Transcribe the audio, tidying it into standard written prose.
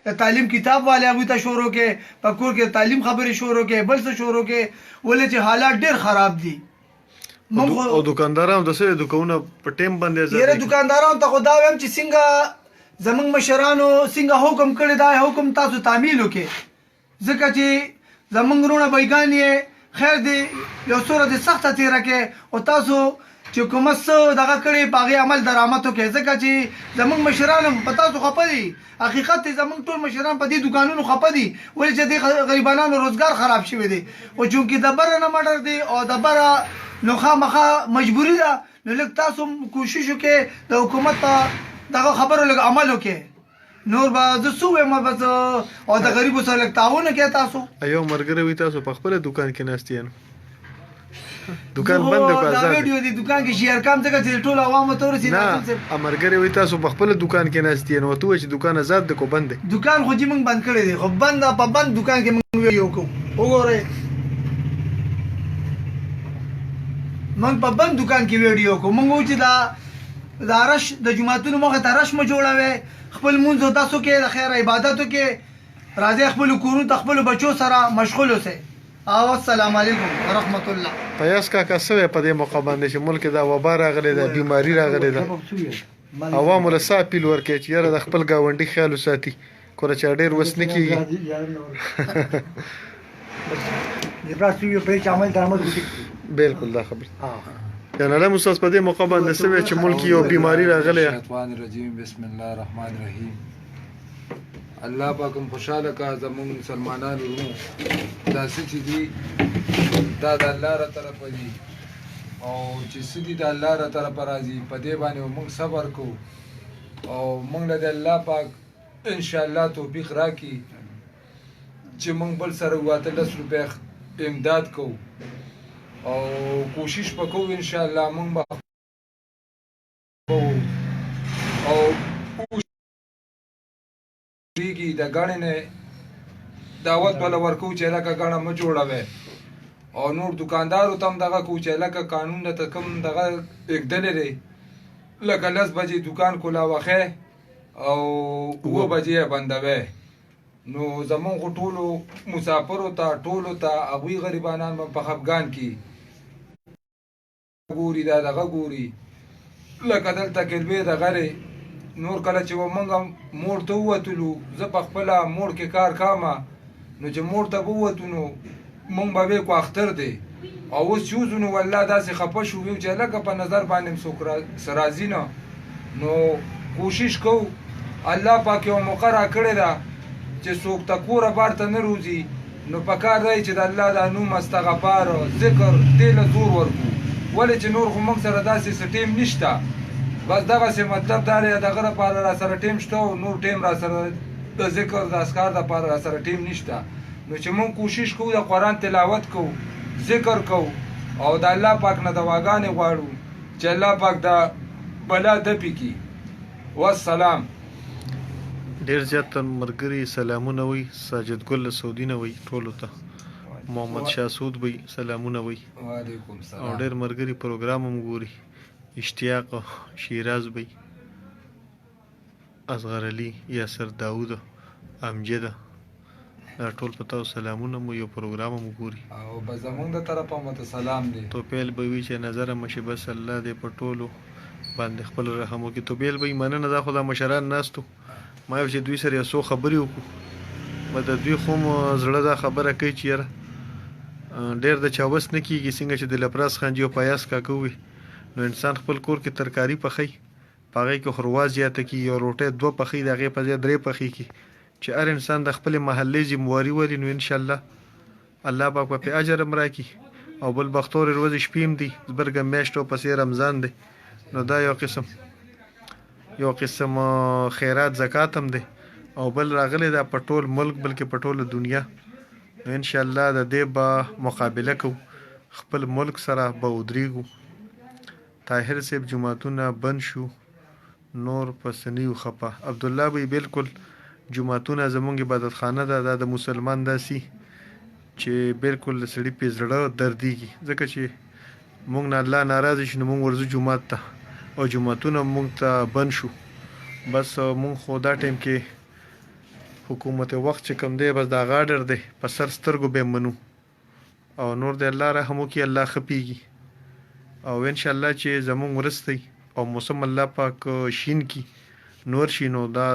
تعلیم کتاب والے هغوی ته شروع کې په کور کې تعلیم خبرې شروع کې بل څه شروع کې ولې چې حالات ډېر خراب دي او دکاندارانو د څه دکانونه په ټیم باندې یاره دکاندارانو ته خو دا وایم چې څنګه زمونږ مشرانو څنګه حکم کړی دا حکم تاسو تعمیل وکړئ ځکه چې زمونږ وروڼه بیګان یې خیر دی یو څوره دې سخته تېره کې او تاسو چې حکومت څه دغه کړی په هغې عمل درآمد وکړئ ځکه چې زمونږ مشران هم په تاسو خفه دي حقیقت دی زمونږ ټول مشران په دې دکانونو خفه دي ولې چې دې غریبانانو روزګار خراب شوی دی خو چونکې د بره نه مډر دی او د بره نو خامخا مجبوري ده نو لږ تاسو کوشش وکړئ د حکومت په دغه خبرو لږ عمل وکړئ نور به زه څه وایم بس او د غریبو سره لږ تعاون وکړئ تاسو یو ملګری وي تاسو په خپله دکان کې ناست یې دکان بند کو دا ویډیو دی دکان کې شیر کم ځکه چې ټول عوامو ته ورسېږي نه ملګری وي تاسو په خپله دکان کې ناست یې نو ته وایې چې دکان آزاد دی کو بند دی دکان خو چې موږ بند کړی دی خو بند په بند دکان کې موږ ویډیو کوو وګورئ موږ په بند دکان کې ویډیو کوو موږ وایو چې دا رش د جوماتونو مخې ته رش مه جوړوئ خپل لمونځ تاسو کې د خیر عبادت وکړئ راځئ خپلو کورونو ته خپلو بچو سره مشغول اوسئ او السلام علیکم ورحمت الله پیاس کاکا څه په دې موقع باندې چې ملک دا وبا راغلی ده بیماري راغلی ده عوامو له څه اپیل ورکړئ چې یاره د خپل ګاونډي خیال وساتي کوله چې ډېر وس نه کېږي بالکل دا خبره یعنی الله استاد په دې موقع باندې څه وایي چې ملک یو بیماري راغلی بسم الله الرحمن الرحیم الله پاکم خوشاله کا زمون مسلمانانو ورونو دا څه چې دي دا د الله را طرفه دي او چې څه دي د الله را طرفه راځي په دې باندې موږ صبر کوو او موږ له د الله پاک انشاءالله توفیق راکړي چې موږ بل سره وواته 10 روپۍ امداد کوو او کوشش به کوو انشاءالله موږ به او د ګاڼې نه دعوت بله ورکوو چې لکه ګاڼه مه جوړوئ او نور دکاندارو ته هم دغه کوو چې لکه قانون ته کوم دغه ایږدلی دی لکه 10 بجې دکان کولاوخی او 7 بجې یې بندوئ نو زمونږ خو ټولو مسافرو ته ټولو ته هغوی غریبانان به په خفګان کې ګوري دا دغه ګوري لکه دلته کلبې دغه دی نور کله چې موږ موړ ته ووتلو زه په خپله موړ کې کار کامه نو چې موړ ته به ووتو نو موږ به ویې کو اختر دی او اوس چې وځو نو والله داسې خفه شو ویو چې لکه په نظر باندې څوک راځي نه نو کوشش کوو الله پاک یو موقع راکړې ده چې څوک ته کوره بار ته نه روځي نو پکار دی چې د الله دا نوم استغفار ذکر دې له زور ورکو ولې چې نور خو موږ سره داسې څه ټیم نشته بس دغسې مطلب دا دی دغه لپاره را سره ټیم شته او نور ټیم را سره د ذکر د اذکار دپاره را سره ټیم نشته نو چې مونږ کوشش کوو د قرآن تلاوت کوو ذکر کوو او د الله پاک نه دواګانې غواړو چې الله پاک دا بلا دپې کړي والسلام ډېر زیات ملګري سلامونه وي ساجد ګل له سعودي نه وي ټولو ته محمد شاه سود وي سلامونه وي وعلیکم السلام او ډېر ملګري پروګرام هم ګوري اشتیاق شیراز بی اصغر علی یاسر داود امجد ټول په تاسو سلامونه مو یو پروګرام هم ګوري او به زمونږ د طرفه مو سلام دی توپیل به وي چې نظر مشي بس الله دې په ټولو باندې خپل رحم وکړي توپیل به مننه دا خو دا مشران ناستو ما یو چې دوی سره یو څو خبرې وکړو به د دوی خو زړه دا خبره کوي چې یاره ډېر د چا وس نه کېږي څنګه چې د لپراس خانجي او پیاس کاکه وي نو انسان خپل کور کې ترکاري پخی په هغې کې خروا زیاته کړي یو روټۍ 2 پخی د هغې په ځای 3 پخی کړي چې هر انسان د خپلې محلې ذمواري ولي نو انشاءالله الله پاک به پې اجر هم راکړي او بل بختورې ورځې شپې هم دي زبرګه میاشت او پسې رمضان دی نو دا یو قسم خیرات زکات هم دی او بل راغلی دا په ټول ملک بلکې په ټوله دنیا نو انشاءالله د دې به مقابله کوو خپل ملک سره به ودرېږو طاهر صاحب جماعتونه بند شو نور پسنیو خپه عبدالله بی بالکل جماعتونه زمونږ عبادت خانه ده دا د مسلمان داسي چې بالکل سړي په زړه دردیږي ځکه چې مونږ نه الله ناراضه شي نو مونږ ورځو جماعت ته او جماعتونه مونږ ته بند شو بس مونږ خو دا ټایم کې حکومت وخت چې کوم دی بس دا غاډر دی په سر سترګو به منو او نور د الله رحم وکړي الله خپيږي او ان شاء الله چې زموږ مرستي او موسم الله پاک شین کی نور شینو دا